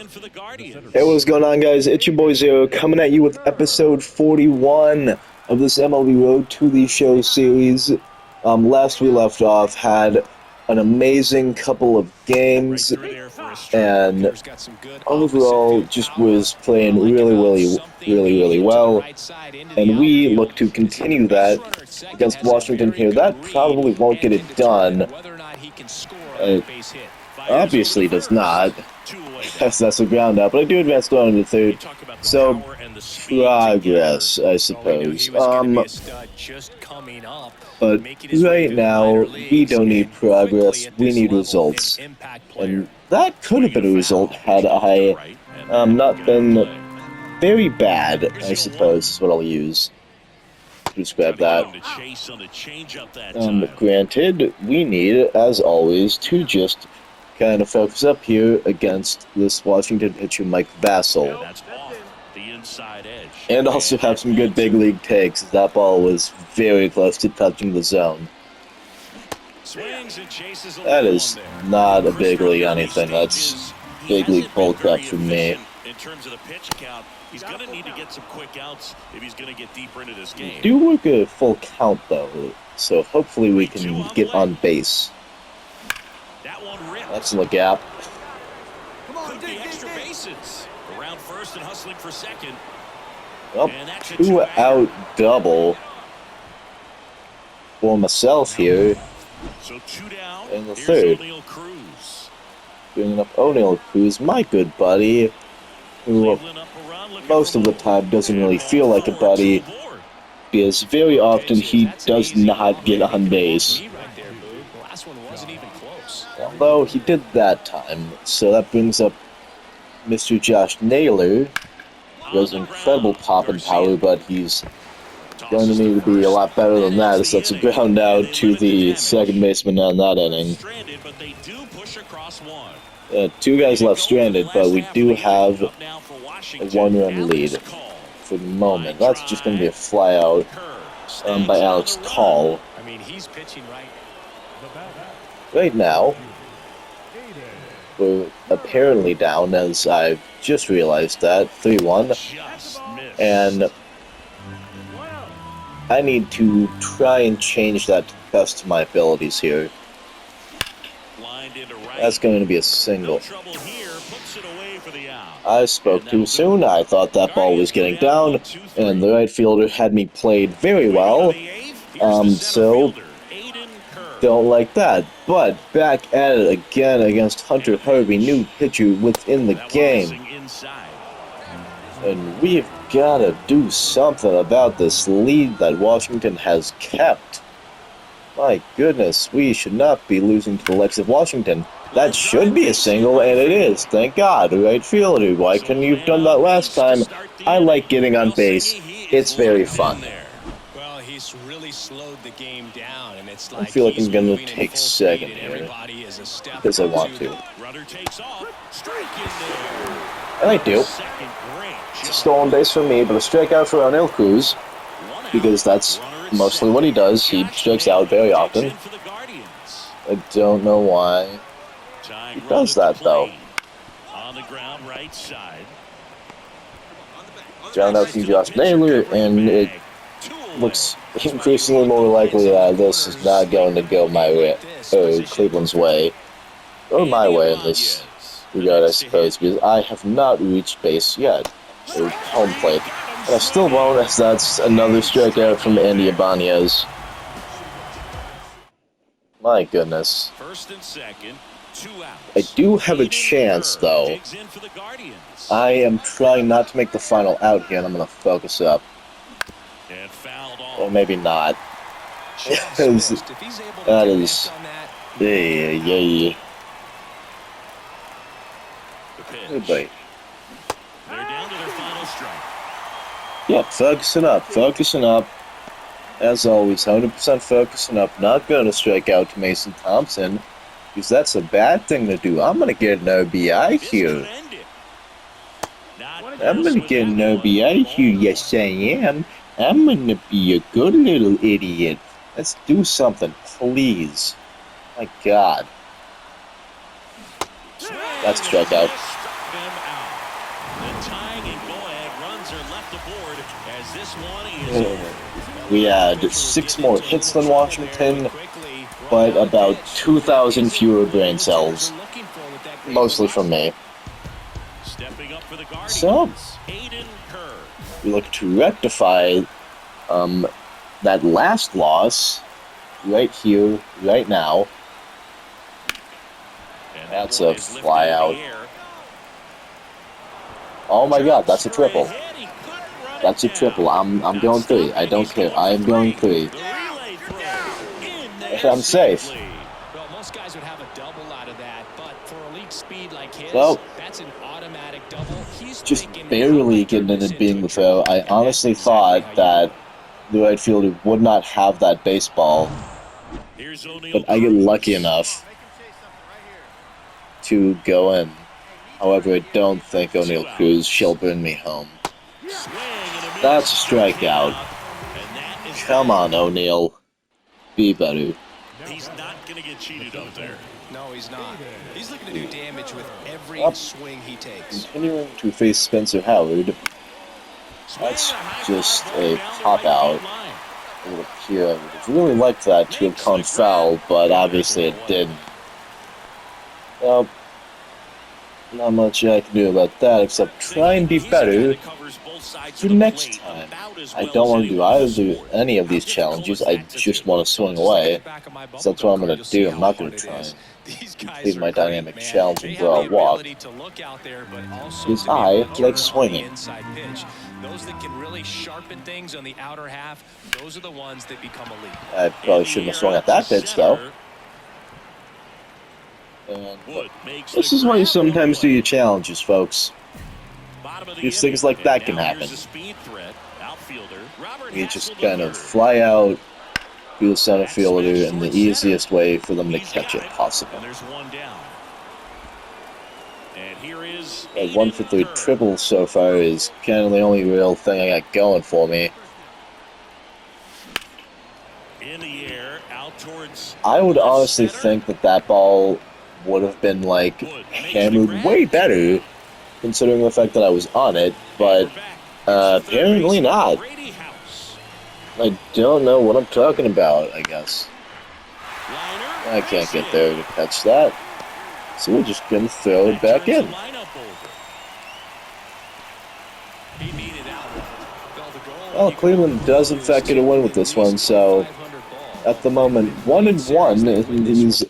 Hey, what's going on, guys? It's your boy Zero coming at you with episode 41 of this MLB Road to the Show series. Last we left off had an amazing couple of games, and overall just was playing really well. And we look to continue that against Washington here. That probably won't get it done. It obviously does not. That's a ground out, but I do advance on in the third. So, progress, I suppose. But right now, we don't need progress, we need results. And that could have been a result had I not been very bad, I suppose, is what I'll use to describe that. Granted, we need, as always, to just kind of focus up here against this Washington pitcher, Mike Vassell. And also have some good big league takes. That ball was very close to touching the zone. That is not a big league anything. That's big league pull crap for me. In terms of the pitch count, he's going to need to get some quick outs if he's going to get deeper into this game. Do work a full count though, so hopefully we can get on base. That's in the gap. Could be extra bases. Around first and hustling for second. Well, 2 out double for myself here. So 2 down. In the third. Bringing up O'Neal Cruz, my good buddy, who most of the time doesn't really feel like a buddy, because very often he does not get on base. Although he did that time, so that brings up Mr. Josh Naylor, who has incredible pop and power, but he's going to need to be a lot better than that, as that's a ground out to the second baseman on that inning. 2 guys left stranded, but we do have a 1-run lead for the moment. That's just going to be a flyout by Alex Call. Right now, we're apparently down, as I've just realized that, 3-1, and I need to try and change that to the best of my abilities here. That's going to be a single. I spoke too soon. I thought that ball was getting down, and the right fielder had me played very well, so don't like that. But back at it again against Hunter Harvey, new pitcher within the game. And we've got to do something about this lead that Washington has kept. My goodness, we should not be losing to the likes of Washington. That should be a single, and it is. Thank God, right fielder. Why couldn't you have done that last time? I like getting on base. It's very fun. Well, he's really slowed the game down, and it's I feel like I'm going to take second here, because I want to. And I do. It's a stolen base for me, but a strikeout for O'Neal Cruz, because that's mostly what he does. He strikes out very often. I don't know why he does that, though. Ground out to Josh Naylor, and it looks increasingly more likely that this is not going to go my way, or Cleveland's way, or my way in this regard, I suppose, because I have not reached base yet, or home plate. And I still won't, as that's another strikeout from Andy Ibanez. My goodness. I do have a chance, though. I am trying not to make the final out here, and I'm going to focus up. Or maybe not. That is... Yeah. Everybody. Yep, focusing up. As always, 100% focusing up. Not going to strike out to Mason Thompson, because that's a bad thing to do. I'm going to get an OBI here. Yes I am. I'm going to be a good little idiot. Let's do something, please. My God. That's a strikeout. The tying and go-ahead runs are left aboard as this one is over. We had 6 more hits than Washington, but about 2,000 fewer brain cells, mostly from me. Stepping up for the Guardians, So, Aiden Kerr. we look to rectify that last loss right here, right now. And That's that a one is lifted fly in the out. air. Oh my god, that's a Drops for triple. hit. He couldn't run That's a it down. triple. I'm Not going 3. I stopping. don't He's care. going I for am going 3. 3. The relay throw in there I'm safe. safely. Well, most guys would have a double out of that, but for elite speed like his, So, that's an automatic double. He's just thinking, barely how do I turn getting this it being into the a throw. triple? I And honestly that's exactly thought how you that do it. the right fielder would not have that base ball, Here's O'Neal but I get Cruz. lucky enough to go in. However, I don't think O'Neal Cruz shall bring me home. Swing and a miss. That's a strikeout. And that is Come on, O'Neal. Be better. He's not going to get cheated up there. No, he's not. He's looking to do damage with every Up. swing he takes. Continuing to face Spencer Howard. That's just a pop-out. It would appear I would have really liked that to have gone foul, but obviously it didn't. Well, not much I can do about that except try and be better for next time. I don't want to do any of these challenges, I just want to swing away. So that's what I'm going to do. I'm not going to try and complete my dynamic challenge and draw a walk. Because I like swinging. Those that can really sharpen things on the outer half, those are the ones that become elite. I probably shouldn't have swung at that pitch, though. And this is why you sometimes do your challenges, folks. These things like that can happen. You just kind of fly out, be the center fielder in the easiest way for them to catch it possible. That 1 for 3 triple so far is kind of the only real thing I got going for me. I would honestly think that that ball would have been, like, hammered way better, considering the fact that I was on it, but apparently not. I don't know what I'm talking about, I guess. I can't get there to catch that, so we're just going to throw it back in. Well, Cleveland does in fact get a win with this one, so at the moment, 1-1 in these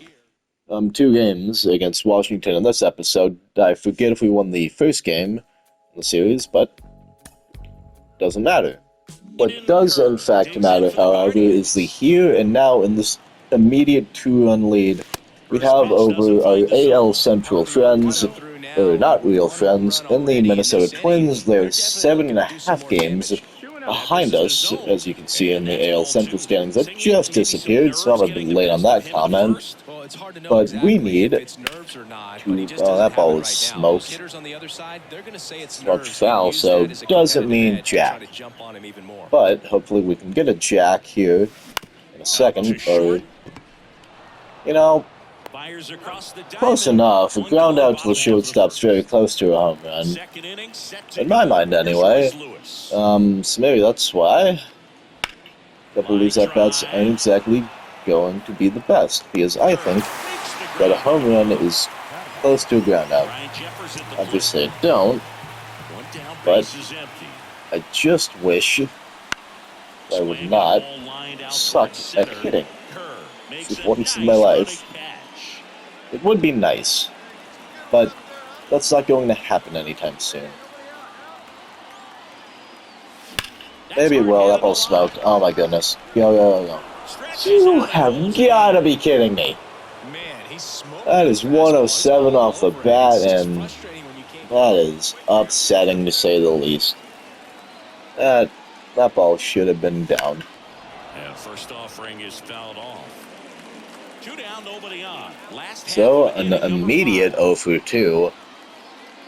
2 games against Washington in this episode. I forget if we won the first game in the series, but doesn't matter. What does in fact matter, however, is the here and now in this immediate 2-run lead we have over our AL Central friends, or not real friends, in the Minnesota Twins. They're 7.5 games behind us, as you can see in the AL Central standings. That just disappeared, so I'm a bit late on that comment. But we need to... Oh, that ball was smoked. Smoked foul, so doesn't mean jack. But hopefully we can get a jack here in a second, or... You know, close enough. A ground out to the shortstop's very close to a home run. In my mind, anyway. So maybe that's why a couple of these at-bats aren't exactly going to be the best, because I think that a home run is close to a ground out. Obviously I don't, but I just wish I would not suck at hitting for once in my life. It would be nice, but that's not going to happen anytime soon. Maybe it will. That ball's smoked. Oh my goodness. Go. You have gotta be kidding me. That is 107 off the bat, and that is upsetting to say the least. That ball should have been down. And first offering is fouled off. 2 down, nobody on. So an immediate 0 for 2,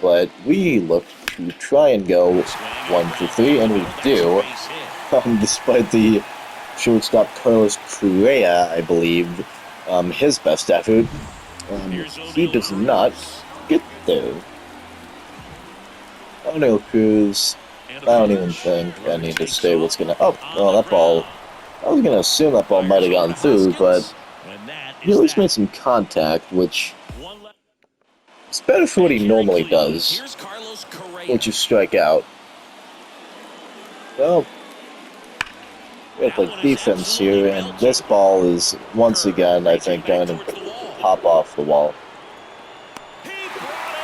but we look to try and go 1 for 3, and we do. Despite the shortstop Carlos Correa, I believe, his best effort, he does not get there. O'Neal Cruz. I don't even think I need to say what's gonna. Oh, well, that ball. I was gonna assume that ball might have gone through, but he at least made some contact, which is better for what he normally does, which is strike out. Well, we have like defense here, and this ball is once again, I think, going to pop off the wall.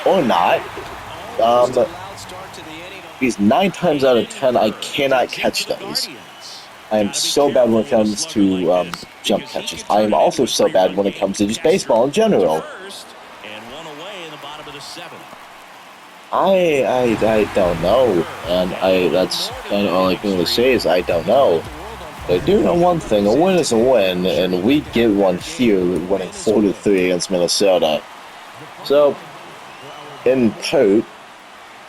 Or not. Because 9 times out of 10, I cannot catch those. I am so bad when it comes to jump catches. I am also so bad when it comes to just baseball in general. I don't know, and that's kind of all I can really say is I don't know. But I do know one thing: a win is a win, and we get one here, winning 4-3 against Minnesota. So, in part,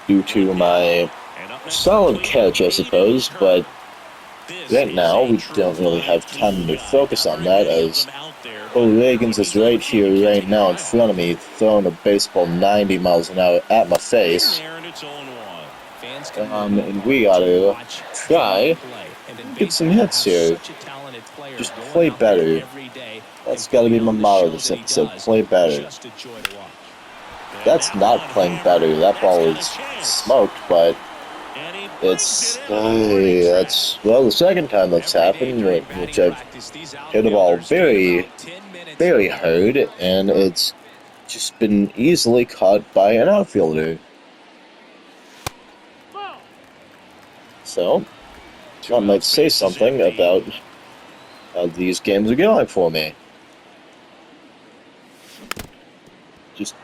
due to my solid catch, I suppose, but right now we don't really have time to focus on that, as Reagan's is right here, right now in front of me, throwing a baseball 90 miles an hour at my face. And we gotta try get some hits here. Just play better. That's gotta be my motto this episode, play better. That's not playing better. That ball is smoked, but it's that's well the second time that's happened, which I've hit the ball very, very hard, and it's just been easily caught by an outfielder. So, I might say something about how these games are going for me. Just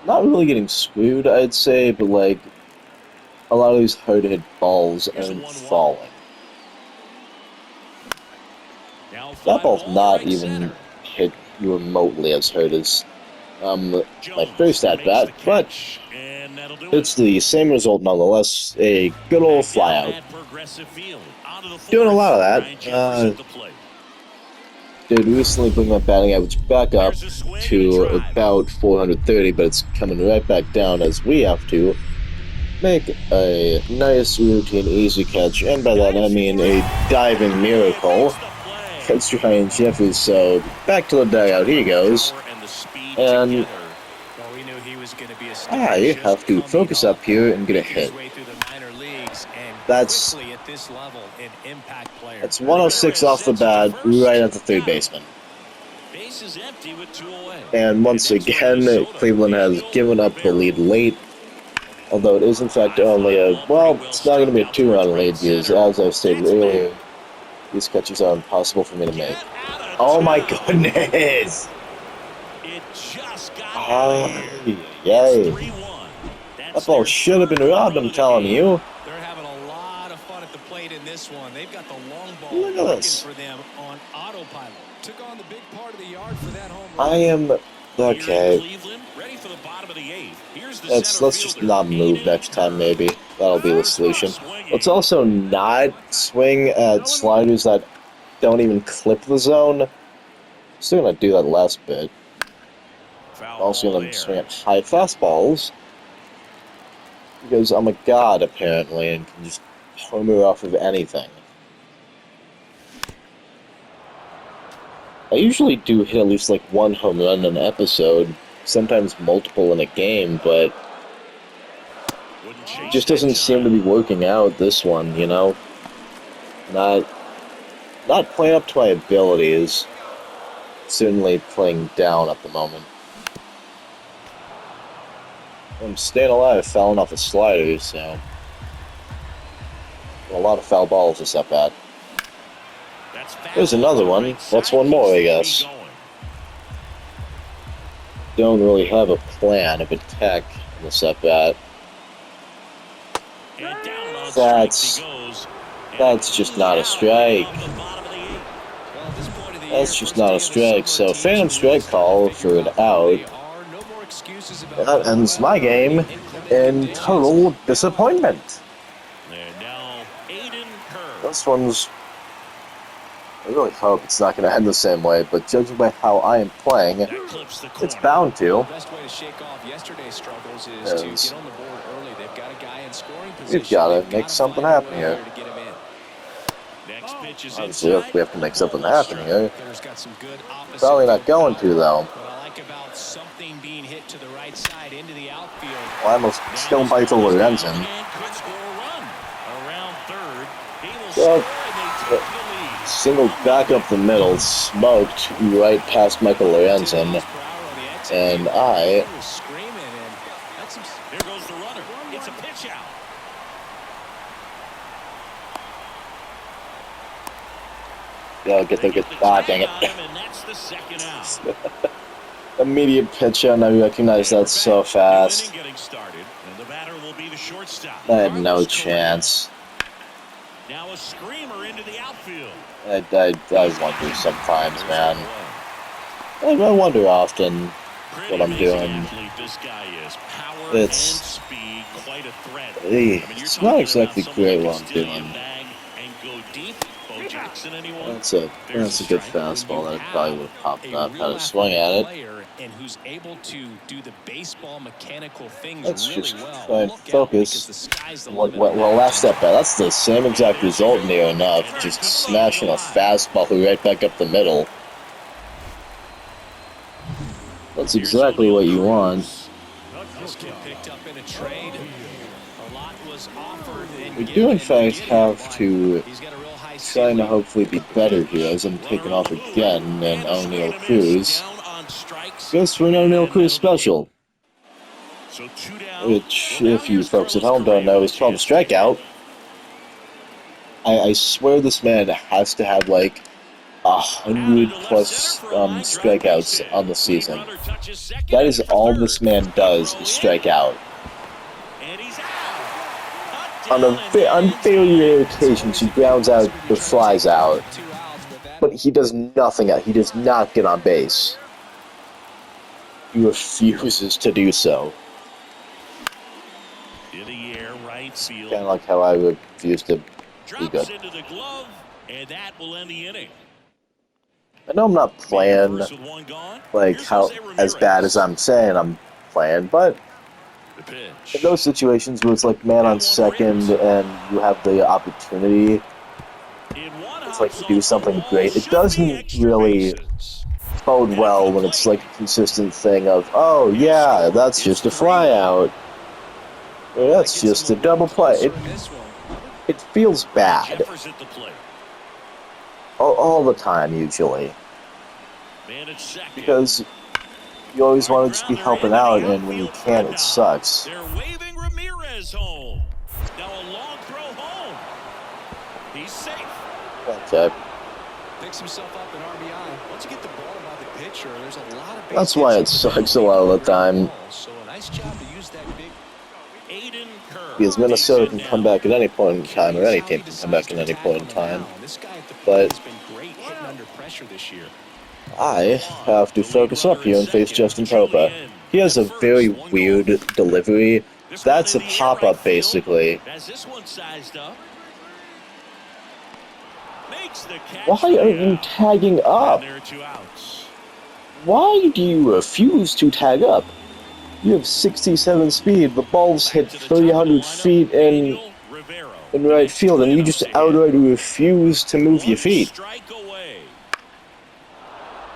not really getting screwed, I'd say, but like a lot of these hard-hit balls aren't falling. That ball's not even hit remotely as hard as my first at-bat, but it's the same result nonetheless. A good old flyout. Doing a lot of that. Did recently bring my batting average back up to about 430, but it's coming right back down as we have to make a nice, routine, easy catch, and by that I mean a diving miracle against Ryan Jeffries. So back to the dugout he goes, and I have to focus up here and get a hit. That's 106 off the bat, right at the third baseman. And once again, Cleveland has given up the lead late. Although it is in fact only it's not going to be a 2-run lead because, as I stated earlier, these catches are impossible for me to make. Oh my goodness! Yay. That ball should have been robbed, I'm telling you. They're having a lot of fun at the plate in this one. They've got the long ball working for them on autopilot. Took on the big part of the yard for that home run. I am okay. Let's just not move next time, maybe. That'll be the solution. Let's also not swing at sliders that don't even clip the zone. Still gonna do that last bit. Also gonna swing at high fastballs, because I'm a god apparently and can just homer off of anything. I usually do hit at least like one home run in an episode, sometimes multiple in a game, but it just doesn't seem to be working out this one, you know? Not playing up to my abilities, certainly playing down at the moment. I'm staying alive, fouling off a slider, so a lot of foul balls this at bat. There's another one. What's one more, I guess? Don't really have a plan of attack in this at bat. That's just not a strike. That's just not a strike. So phantom strike call for an out. That ends my game in total disappointment. This one's... I really hope it's not going to end the same way, but judging by how I am playing, it's bound to. The best way to shake off yesterday's struggles is to get on the board early. They've got a guy in We've got to make something happen here. Next pitch is Obviously, inside. we have to make something happen here. Got some good opposite Probably not field going power. to, though. What I like about something being hit to the right side into the outfield. Well, I almost still Michael Lorenzen. And could score a run. Around third, he will Well, score and they take the lead. single back up the middle, smoked right past Michael Lorenzen, and I Was screaming, and that's some, There goes the runner. It's a pitch out. gotta get there, They get the ah, tag dang it. on him, and that's the second out. Immediate pitch out, and I recognize that so fast. New inning getting started, and the batter will be the shortstop. I had no chance. Now a screamer into the outfield. I wonder sometimes, man. I wonder often what I'm doing. Athlete, this guy is. Power It's- and speed, quite a threat. It's not exactly great what I'm doing. And go deep. Bo Jackson, anyone? That's a good fastball that probably would have popped up. Had a swing at it. And who's able to do the baseball mechanical things Let's really just well. try and Look out, focus. because the sky's the Well, limit. last at bat, that's the same exact result near enough. Just smashing a fastball right back up the middle. That's exactly what you want. This kid picked up in a trade. A lot was offered and We do, in given. fact, have to He's got a real high trying to ceiling. hopefully be better here as I'm taking off again and O'Neal Cruz. Goes for an O'Neal Cruz special, So two down. which, if you folks at home don't know, is called a strikeout. I swear this man has to have like 100 plus strikeouts on the season. That is all this man does is strike out. And he's out. On very rare occasions, he grounds out or flies out, but he does nothing else. He does not get on base. He refuses to do so. In the air, right field. Kind of like how I refuse to be Drops good. into the glove, and that will end the inning. I know I'm not playing First with one gone. like Here's how Jose as bad as I'm saying I'm playing, but The pitch. in those situations where it's like man on second and you have the opportunity it's like to do something great, it doesn't really bode well when it's like a consistent thing of, oh yeah, that's just a fly out. Or that's just a double play. It feels bad Jeffers at the plate. all the time usually. Man at second. Because you always want to just be helping out, and when you can't, it sucks. They're waving Ramirez home. Now a long throw home. He's safe. Okay. Picks himself up an RBI. Once you get the ball by the pitcher, there's a lot of base That's why it hits. sucks a lot of the time. So a nice job to use that big. Aiden Kerr. Because Minnesota can come back at any point in time, or any team can come back at any point in time. This guy at the But- plate has been great hitting under pressure this year. I have to focus up here and face Justin Popa. He has a very weird delivery. That's a pop-up, basically. As this one sized up. Makes the catch. Why are you tagging up? And there are two outs. Why do you refuse to tag up? You have 67 speed, the ball's hit 300 feet in right field, and you just outright refuse to move your feet. Strike away.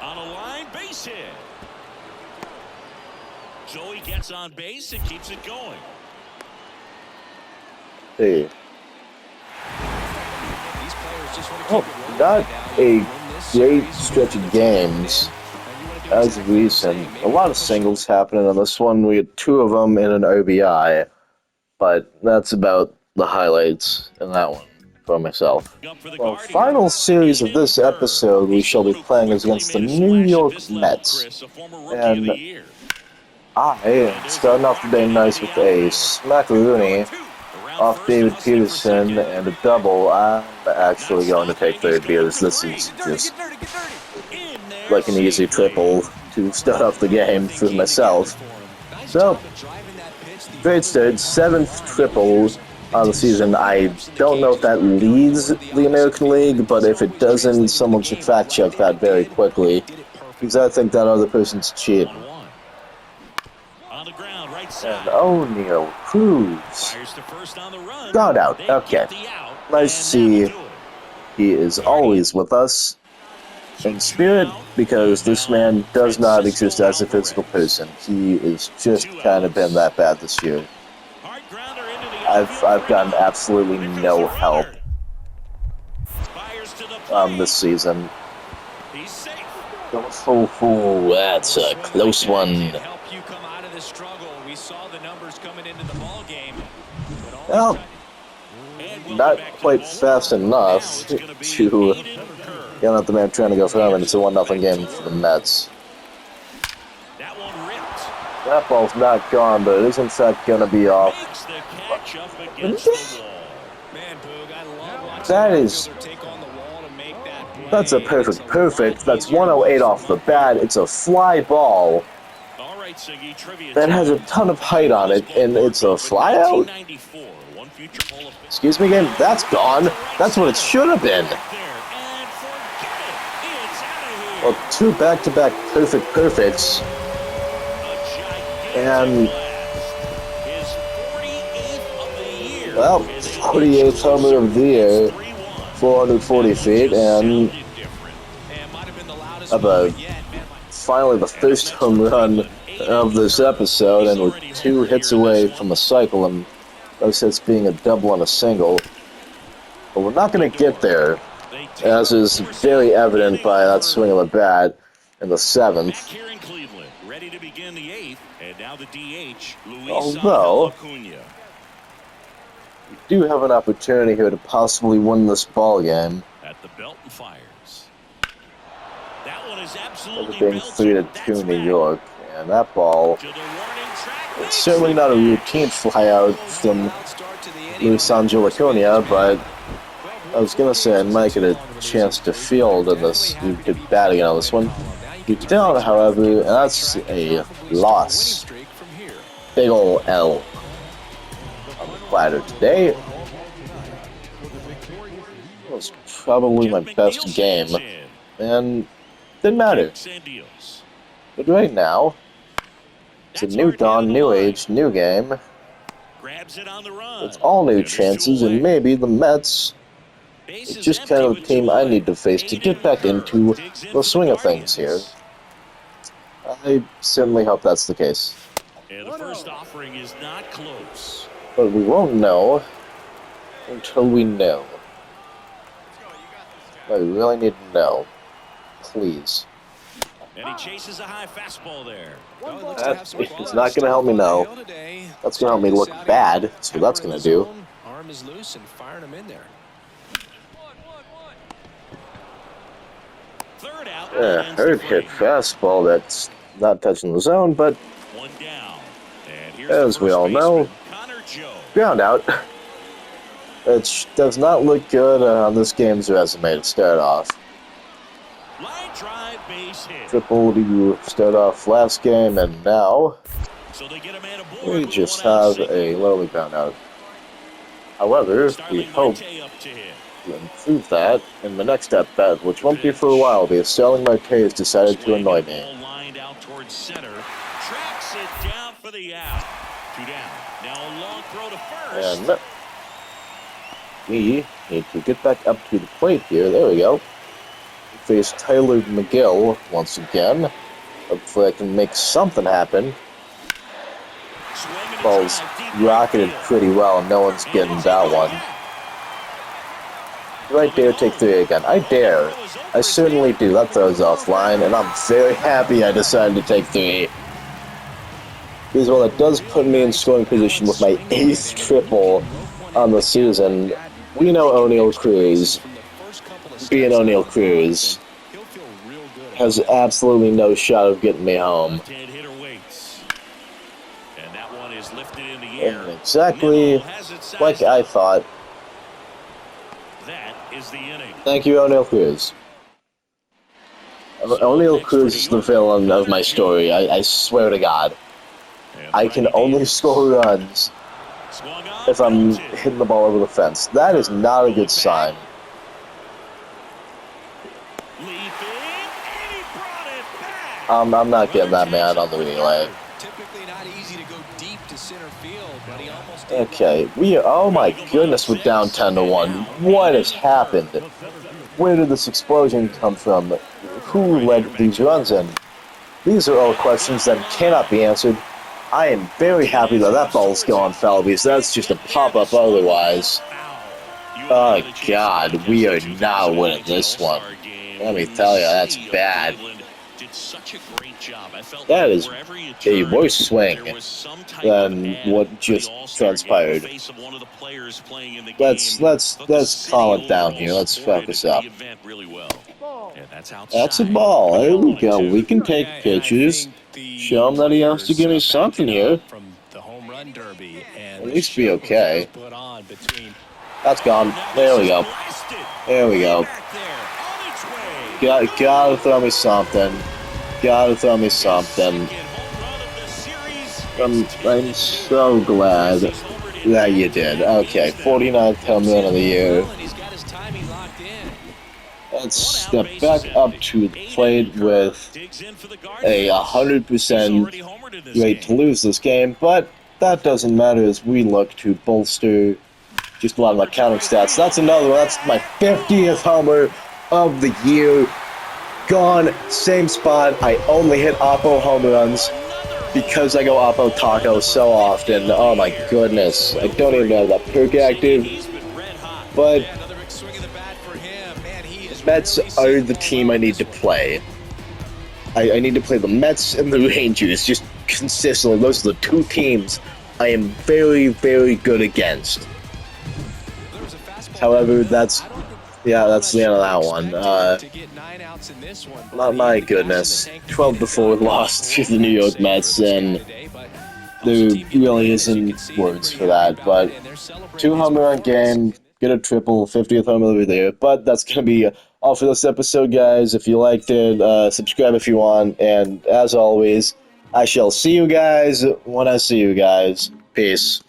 On a line, base hit. Joey gets on base and keeps it going. Hey. These players just want to Oh, keep it rolling not now. a Win this great series, stretch of games. and you wanna do As exactly the recent, same. a lot of singles happening on this one. We had 2 of them in an OBI, but that's about the highlights in that one for myself. Well, final series of this episode, we shall be playing against the New York Mets, and I starting off the day nice with a smackaroonie off David Peterson and a double. I'm actually going to take third because this is just like an easy triple to start off the game for myself. So, great start, 7th triple on the season. I don't know if that leads the American League, but if it doesn't, someone should fact check that very quickly, because I think that other person's cheating. On the ground, right right And side. O'Neal Cruz. Fires to first on the run. Ground out. They Okay. get the out, Nice to and see that'll do it. he is always with us in spirit, because this man does not exist as a physical person. He is just kind of been that bad this year. Hard grounder into the outfield I've for gotten an out. absolutely There goes no the help runner. Fires to the plate. this season. He's safe. Oh, that's a close one. Can help you come out of the struggle. We saw the numbers coming into the ball game. Well, not quite fast enough to get out the man trying to go for him, and it's a 1-0 game for the Mets. That one ripped. That ball's not gone, but it is in fact going to be off. Makes the catch up against the wall. Man, Boog, I love watching That the is... outfielder take on the wall to make that play. That's a perfect. That's 108 off the bat. It's a fly ball All right, Siggy, trivia that has a ton of height on it, and it's a fly out? 1994, one future Hall of Fame. Excuse me, game? That's gone. That's what it should have been. And forget it. It's out of here. Well, two back-to-back perfects. And, His 48th of the year. well, 48th homer of the year, 440 feet, and about finally the first home run of this episode, and we're 2 hits away from a cycle, and those hits being a double and a single. But we're not going to get there, as is very evident by that swing of the bat in the 7th. Back here in Cleveland, ready to begin the 8th, and now the DH, Luis Although, Acuna. we do have an opportunity here to possibly win this ball game. At the belt and fires. That one is absolutely It being 3-2 New York, and that ball, to the warning track. it's certainly not a routine flyout from Luis Acuna, but I was gonna say I might get a chance to field in this good batting on this one. You don't, however, and that's a loss. Big ol' L on the platter today. It was probably my best game, and didn't matter. But right now, it's a new dawn, new age, new game. It's all new chances, and maybe the Mets is just kind of the team I need to face to get back into the swing of things here. I certainly hope that's the case. And the first offering is not close. But we won't know until we know. I really need to know. Please. And he chases a high fastball there. That is not going to help me know. That's going to help me look bad. That's what that's going to do. Arm is loose and firing him in there. Third out. Hard hit fastball that's not touching the zone, but One down. And here's as we all know, ground out. It does not look good on this game's resume to start off. Line drive, base hit. Triple to start off last game, and now So they get a man aboard we with just one out have single. a lowly ground out. However, we Starling hope Marte up to hit. to improve that in the next at-bat, which won't be for a while, because Starling Marte has decided to annoy me. Ball lined out towards center. Tracks it down for the out. 2 down. Now a long throw to first. And we need to get back up to the plate here. There we go. Face Tyler McGill once again. Hopefully I can make something happen. Swinging a Ball's drive deep rocketed right field. pretty well, and no one's getting that one. Do I dare take 3 again? I dare. I certainly do. That throws offline, and I'm very happy I decided to take 3. Because while it does put me in scoring position with my 8th triple on the season, we know O'Neal Cruz, being O'Neal Cruz, has absolutely no shot of getting me home. Left-hand hitter waits. And that one is lifted in the air. And exactly like I thought. That is the inning. Thank you, O'Neal Cruz. O'Neal Cruz is the villain of my story, I swear to God. I can only score runs if I'm hitting the ball over the fence. That is not a good sign. I'm I'm not getting that man on the relay. Typically not easy to go deep Okay, oh my goodness, we're down 10-1. What has happened? Where did this explosion come from? Who led these runs in? These are all questions that cannot be answered. I am very happy that that ball's gone foul because that's just a pop-up otherwise. Oh God, we are not winning this one. Let me tell you, that's bad. That is a worse swing than what just transpired. Let's calm it down here. Let's focus up. That's a ball. There we go. We can take pictures. Show him that he has to give me something here. At least be okay. That's gone. There we go. There we go. Gotta throw me something. Gotta throw me something. I'm so glad that you did. Okay, 49th home run of the year. Let's step back up to the plate with a 100% rate to lose this game, but that doesn't matter as we look to bolster just a lot of my counting stats. That's another one. That's my 50th homer of the year. Gone, same spot. I only hit Oppo home runs because I go Oppo Taco so often. Oh my goodness. I don't even know that perk active. But Mets are the team I need to play. I need to play the Mets and the Rangers just consistently. Those are the two teams I am very, very good against. However, that's the end of that one. My goodness, 12-4 lost to the New York Mets, and there really isn't words for that. But 2 home run game, get a triple, 50th home run over there. But that's gonna be all for this episode, guys. If you liked it, subscribe if you want, and as always, I shall see you guys when I see you guys. Peace.